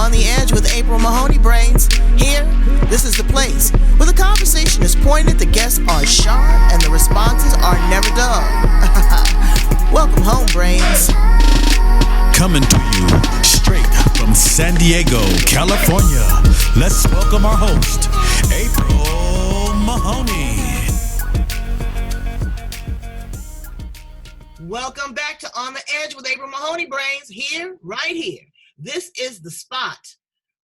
On the Edge with April Mahoney Brains. Here, this is the place where the conversation is pointed, the guests are sharp, and the responses are never dull. Welcome home, Brains. Coming to you straight from San Diego, California. Let's welcome our host, April Mahoney. Welcome back to On the Edge with April Mahoney Brains. Here, right here. This is the spot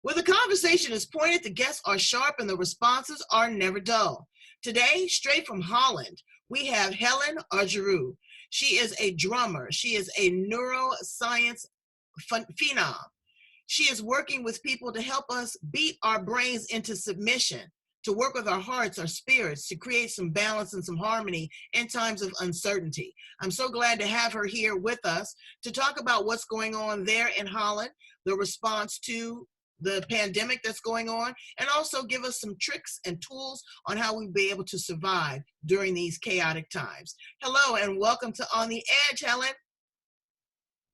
where the conversation is pointed, the guests are sharp, and the responses are never dull. Today, straight from Holland, we have Helen Argyrou. She is a drummer. She is a neuroscience phenom. She is working with people to help us beat our brains into submission, to work with our hearts, our spirits, to create some balance and some harmony in times of uncertainty. I'm so glad to have her here with us to talk about what's going on there in Holland, the response to the pandemic that's going on, and also give us some tricks and tools on how we'll be able to survive during these chaotic times. Hello and welcome to On the Edge, Helen.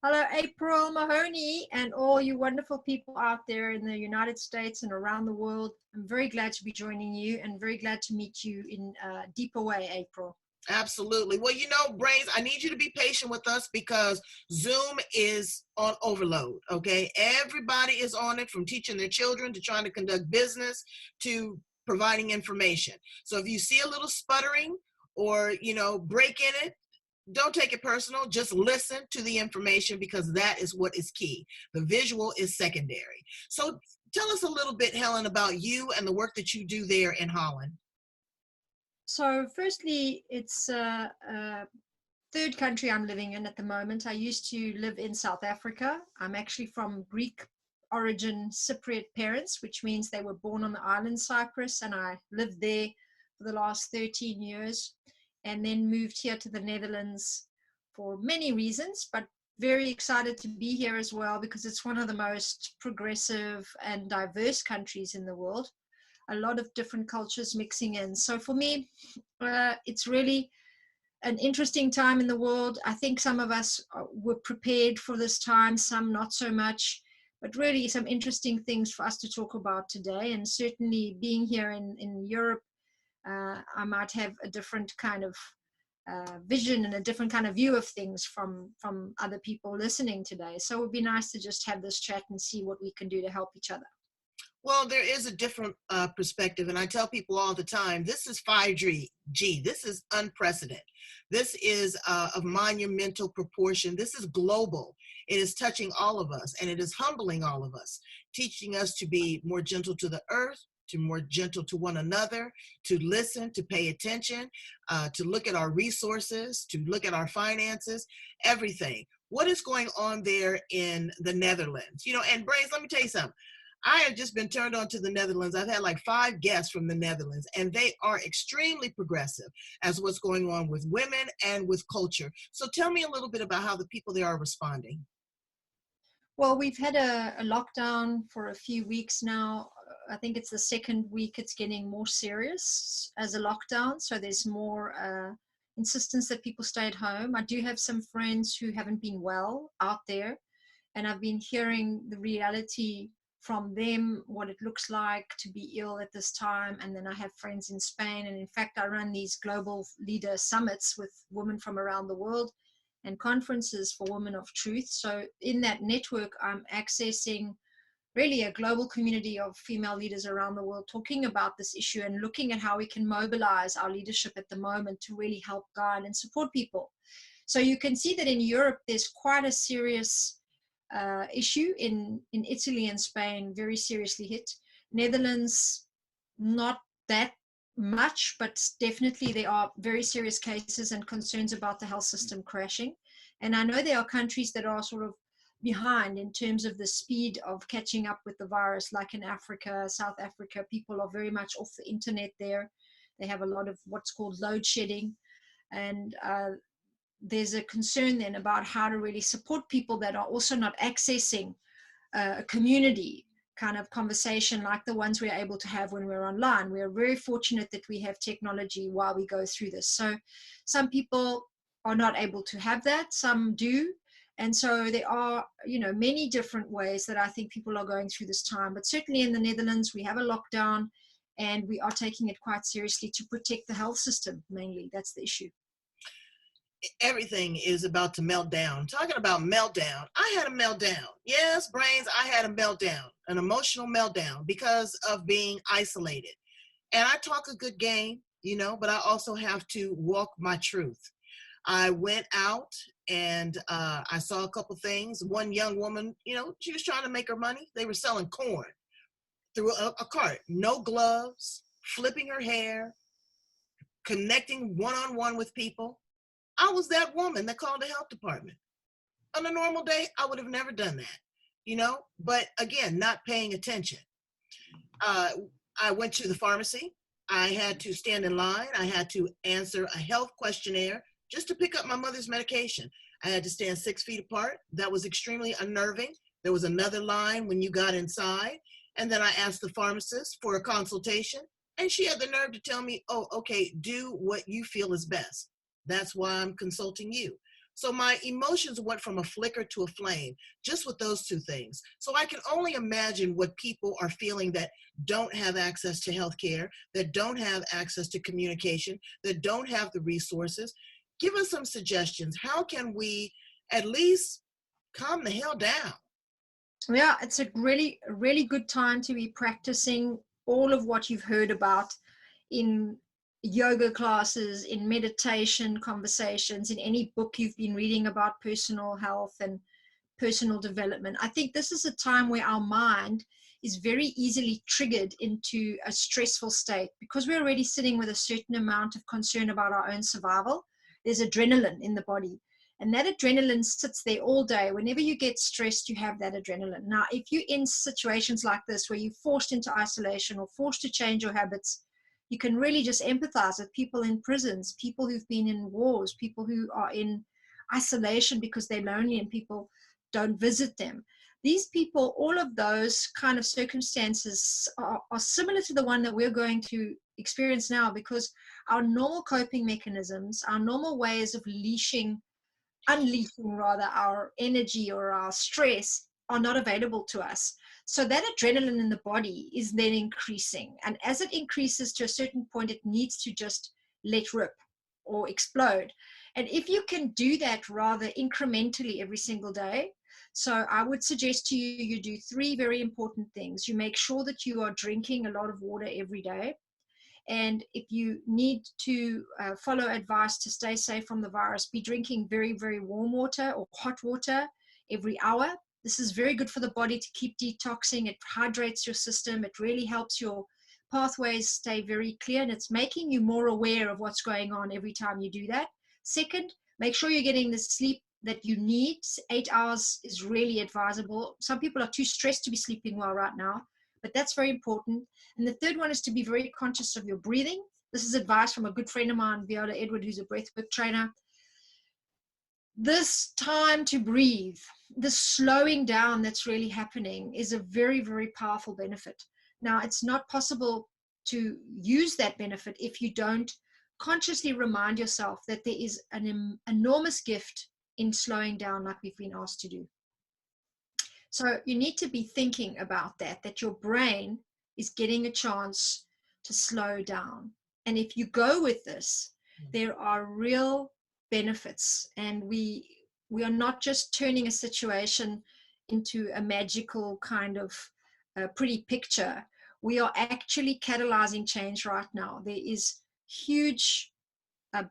Hello, April Mahoney, and all you wonderful people out there in the United States and around the world. I'm very glad to be joining you and very glad to meet you in a deeper way, April. Absolutely. Well, you know, Brains, I need you to be patient with us because Zoom is on overload, okay? Everybody is on it, from teaching their children to trying to conduct business to providing information. So if you see a little sputtering or, break in it, don't take it personal. Just listen to the information because that is what is key. The visual is secondary. So tell us a little bit, Helen, about you and the work that you do there in Holland. So firstly, it's a third country I'm living in at the moment. I used to live in South Africa. I'm actually from Greek origin Cypriot parents, which means they were born on the island Cyprus, and I lived there for the last 13 years. And then moved here to the Netherlands for many reasons, but very excited to be here as well because it's one of the most progressive and diverse countries in the world. A lot of different cultures mixing in. So for me, it's really an interesting time in the world. I think some of us were prepared for this time, some not so much, but really some interesting things for us to talk about today. And certainly being here in Europe, I might have a different kind of vision and a different kind of view of things from other people listening today. So it would be nice to just have this chat and see what we can do to help each other. Well, there is a different perspective, and I tell people all the time, this is 5G. This is unprecedented. This is of monumental proportion. This is global. It is touching all of us, and it is humbling all of us, teaching us to be more gentle to the earth, to more gentle to one another, to listen, to pay attention, to look at our resources, to look at our finances, everything. What is going on there in the Netherlands? And Brains, let me tell you something. I have just been turned on to the Netherlands. I've had like 5 guests from the Netherlands, and they are extremely progressive as what's going on with women and with culture. So tell me a little bit about how the people there are responding. Well, we've had a lockdown for a few weeks now. I think it's the second week it's getting more serious as a lockdown. So there's more insistence that people stay at home. I do have some friends who haven't been well out there, and I've been hearing the reality from them, what it looks like to be ill at this time. And then I have friends in Spain. And in fact, I run these global leader summits with women from around the world and conferences for women of truth. So in that network, I'm accessing really a global community of female leaders around the world talking about this issue and looking at how we can mobilize our leadership at the moment to really help guide and support people. So you can see that in Europe, there's quite a serious issue in Italy and Spain, very seriously hit. Netherlands, not that much, but definitely there are very serious cases and concerns about the health system crashing. And I know there are countries that are sort of behind in terms of the speed of catching up with the virus, like in Africa, South Africa. People are very much off the internet there. They have a lot of what's called load shedding. And there's a concern then about how to really support people that are also not accessing a community kind of conversation like the ones we're able to have when we're online. We're very fortunate that we have technology while we go through this. So some people are not able to have that, some do, And so there are, many different ways that I think people are going through this time. But certainly in the Netherlands, we have a lockdown, and we are taking it quite seriously to protect the health system, mainly. That's the issue. Everything is about to melt down. Talking about meltdown, I had a meltdown. Yes, brains, I had a meltdown, an emotional meltdown because of being isolated. And I talk a good game, but I also have to walk my truth. I went out and I saw a couple things. One young woman, she was trying to make her money. They were selling corn through a cart, no gloves, flipping her hair, connecting one-on-one with people. I was that woman that called the health department. On a normal day, I would have never done that, but again, not paying attention. I went to the pharmacy. I had to stand in line. I had to answer a health questionnaire just to pick up my mother's medication. I had to stand 6 feet apart. That was extremely unnerving. There was another line when you got inside. And then I asked the pharmacist for a consultation. And she had the nerve to tell me, oh, okay, do what you feel is best. That's why I'm consulting you. So my emotions went from a flicker to a flame, just with those two things. So I can only imagine what people are feeling that don't have access to healthcare, that don't have access to communication, that don't have the resources. Give us some suggestions. How can we at least calm the hell down? Yeah, it's a really, really good time to be practicing all of what you've heard about in yoga classes, in meditation conversations, in any book you've been reading about personal health and personal development. I think this is a time where our mind is very easily triggered into a stressful state because we're already sitting with a certain amount of concern about our own survival. There's adrenaline in the body, and that adrenaline sits there all day. Whenever you get stressed, you have that adrenaline. Now, if you're in situations like this where you're forced into isolation or forced to change your habits, you can really just empathize with people in prisons, people who've been in wars, people who are in isolation because they're lonely and people don't visit them. These people, all of those kind of circumstances are similar to the one that we're going to experience now, because our normal coping mechanisms, our normal ways of unleashing our energy or our stress are not available to us. So that adrenaline in the body is then increasing. And as it increases to a certain point, it needs to just let rip or explode. And if you can do that rather incrementally every single day, so I would suggest to you, you do 3 very important things. You make sure that you are drinking a lot of water every day. And if you need to follow advice to stay safe from the virus, be drinking very, very warm water or hot water every hour. This is very good for the body to keep detoxing. It hydrates your system. It really helps your pathways stay very clear, and it's making you more aware of what's going on every time you do that. Second, make sure you're getting the sleep that you need. 8 hours is really advisable. Some people are too stressed to be sleeping well right now, but that's very important. And the third one is to be very conscious of your breathing. This is advice from a good friend of mine, Viola Edward, who's a breathwork trainer. This time to breathe, this slowing down that's really happening is a very, very powerful benefit. Now, it's not possible to use that benefit if you don't consciously remind yourself that there is an enormous gift in slowing down like we've been asked to do. So you need to be thinking about that your brain is getting a chance to slow down. And if you go with this, there are real benefits, and we are not just turning a situation into a magical kind of pretty picture. We are actually catalyzing change right now. There is huge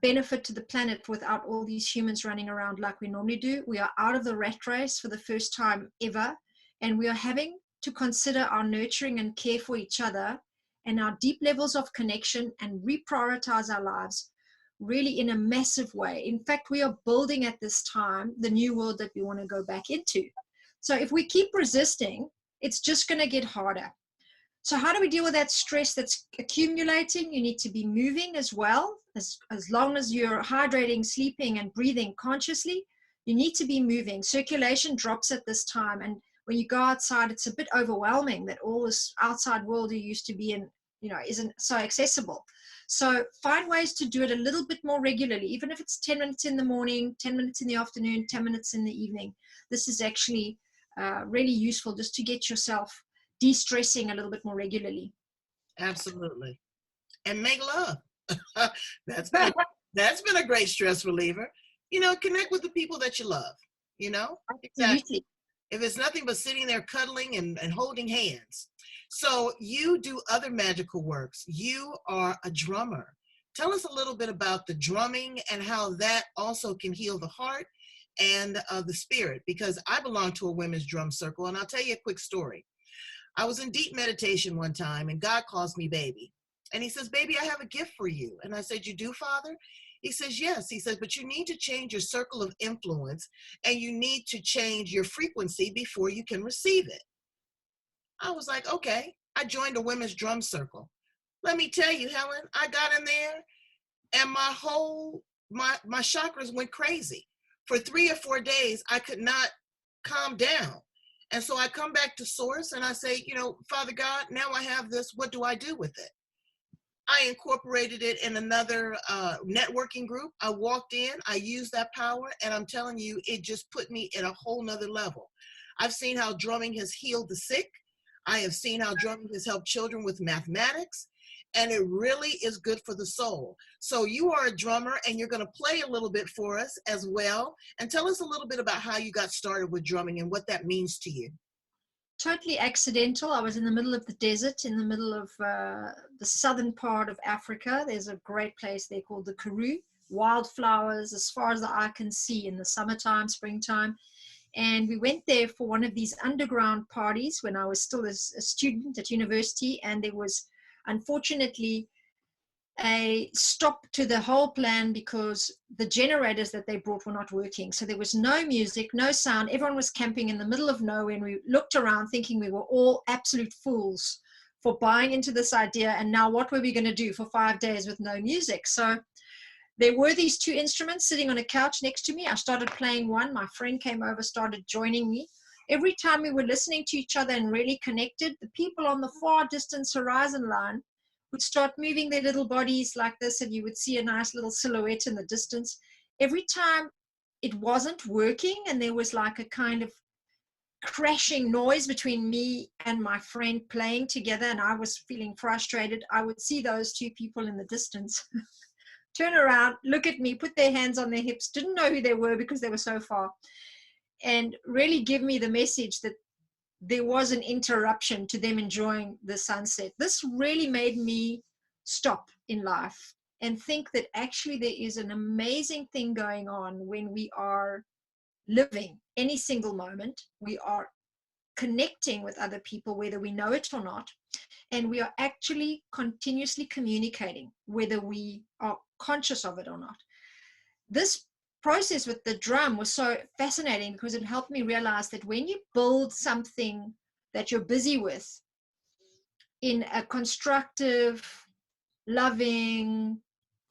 benefit to the planet without all these humans running around like we normally do. We are out of the rat race for the first time ever, and we are having to consider our nurturing and care for each other and our deep levels of connection and reprioritize our lives really in a massive way. In fact, we are building at this time the new world that we want to go back into. So if we keep resisting, it's just going to get harder. So how do we deal with that stress that's accumulating? You need to be moving as well. As long as you're hydrating, sleeping, and breathing consciously, you need to be moving. Circulation drops at this time. And when you go outside, it's a bit overwhelming that all this outside world you used to be in isn't so accessible. So find ways to do it a little bit more regularly, even if it's 10 minutes in the morning, 10 minutes in the afternoon, 10 minutes in the evening. This is actually really useful just to get yourself de-stressing a little bit more regularly. Absolutely. And make love. That's been a great stress reliever. Connect with the people that you love, Absolutely. Exactly. If it's nothing but sitting there cuddling and holding hands. So you do other magical works. You are a drummer. Tell us a little bit about the drumming and how that also can heal the heart and the spirit, because I belong to a women's drum circle, and I'll tell you a quick story. I was in deep meditation one time, and God calls me baby. And he says, baby, I have a gift for you. And I said, you do, Father? He says, yes. He says, but you need to change your circle of influence, and you need to change your frequency before you can receive it. I was like, okay. I joined a women's drum circle. Let me tell you, Helen, I got in there and my chakras went crazy. For 3 or 4 days, I could not calm down. And so I come back to source and I say, Father God, now I have this. What do I do with it? I incorporated it in another networking group. I walked in, I used that power, and I'm telling you, it just put me at a whole nother level. I've seen how drumming has healed the sick. I have seen how drumming has helped children with mathematics, and it really is good for the soul. So you are a drummer, and you're going to play a little bit for us as well. And tell us a little bit about how you got started with drumming and what that means to you. Totally accidental. I was in the middle of the desert, in the middle of the southern part of Africa. There's a great place there called the Karoo. Wildflowers as far as the eye can see in the summertime, springtime. And we went there for one of these underground parties when I was still a student at university. And there was, unfortunately, a stop to the whole plan because the generators that they brought were not working. So there was no music, no sound. Everyone was camping in the middle of nowhere, and we looked around thinking we were all absolute fools for buying into this idea. And now what were we going to do for 5 days with no music? So there were these 2 instruments sitting on a couch next to me. I started playing one. My friend came over, started joining me. Every time we were listening to each other and really connected, the people on the far distance horizon line would start moving their little bodies like this, and you would see a nice little silhouette in the distance. Every time it wasn't working and there was like a kind of crashing noise between me and my friend playing together, and I was feeling frustrated, I would see those 2 people in the distance turn around, look at me, put their hands on their hips, didn't know who they were because they were so far, and really give me the message that there was an interruption to them enjoying the sunset. This really made me stop in life and think that actually there is an amazing thing going on when we are living any single moment. We are connecting with other people, whether we know it or not, and we are actually continuously communicating, whether we are conscious of it or not. This process with the drum was so fascinating because it helped me realize that when you build something that you're busy with in a constructive, loving,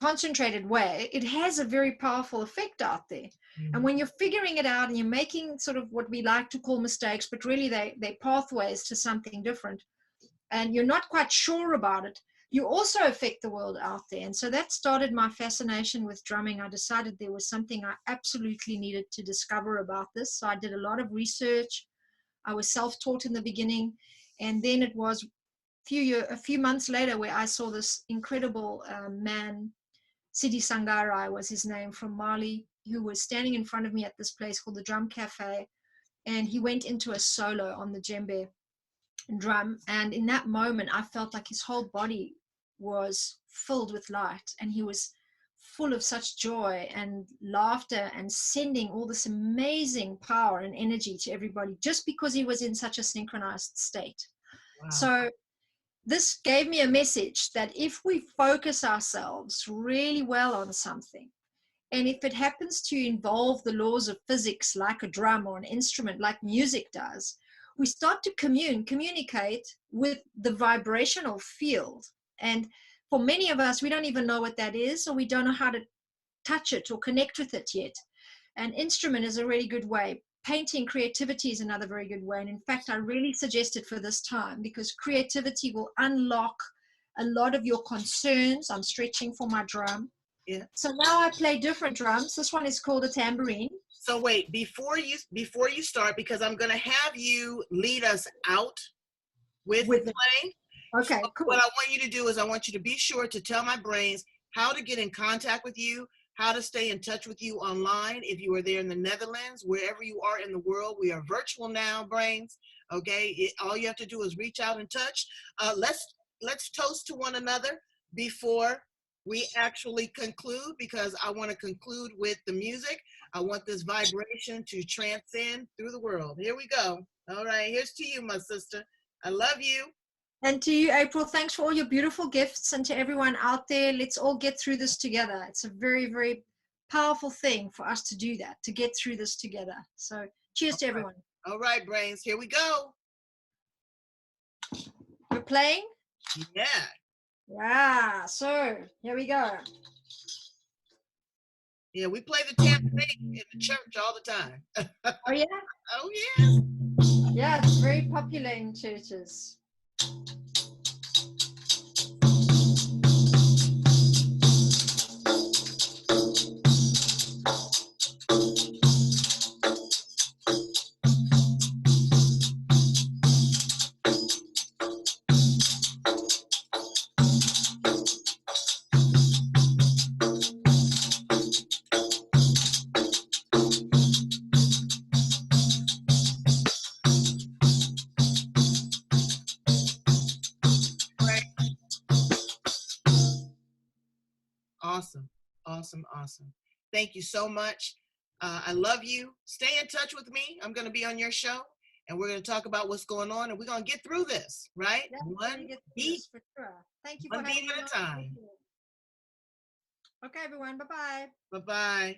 concentrated way, it has a very powerful effect out there. And when you're figuring it out and you're making sort of what we like to call mistakes, but really they're pathways to something different, and you're not quite sure about it, you also affect the world out there. And so that started my fascination with drumming. I decided there was something I absolutely needed to discover about this. So I did a lot of research. I was self-taught in the beginning. And then it was a few months later where I saw this incredible man, Sidi Sangarai was his name, from Mali, who was standing in front of me at this place called the Drum Cafe. And he went into a solo on the djembe drum, and in that moment I felt like his whole body was filled with light, and he was full of such joy and laughter and sending all this amazing power and energy to everybody just because he was in such a synchronized state. Wow. So this gave me a message that if we focus ourselves really well on something, and if it happens to involve the laws of physics like a drum or an instrument like music does, we start to communicate with the vibrational field. And for many of us, we don't even know what that is, or we don't know how to touch it or connect with it yet. An instrument is a really good way. Painting, creativity is another very good way. And in fact, I really suggest it for this time because creativity will unlock a lot of your concerns. I'm stretching for my drum. Yeah. So now I play different drums. This one is called a tambourine. So wait, before you start, because I'm going to have you lead us out with playing. Okay, so cool. What I want you to do is I want you to be sure to tell my brains how to get in contact with you, how to stay in touch with you online. If you are there in the Netherlands, wherever you are in the world, we are virtual now, brains. Okay, all you have to do is reach out and touch. Let's toast to one another before we actually conclude, because I want to conclude with the music. I want this vibration to transcend through the world. Here we go. All right, here's to you, my sister. I love you. And to you, April, thanks for all your beautiful gifts. And to everyone out there, let's all get through this together. It's a very, very powerful thing for us to do that, to get through this together. So cheers to everyone. All right, brains, here we go. You're playing? Yeah. Yeah, so here we go. Yeah, we play the tambourine in the church all the time. Oh, yeah? Oh, yes. Yeah, it's very popular in churches. Awesome, awesome, awesome. Thank you so much. I love you. Stay in touch with me. I'm going to be on your show, and we're going to talk about what's going on, and we're going to get through this, right? Yeah, One beat, for sure. Thank you one for having beat me at a on. time. Okay, everyone. Bye-bye. Bye-bye.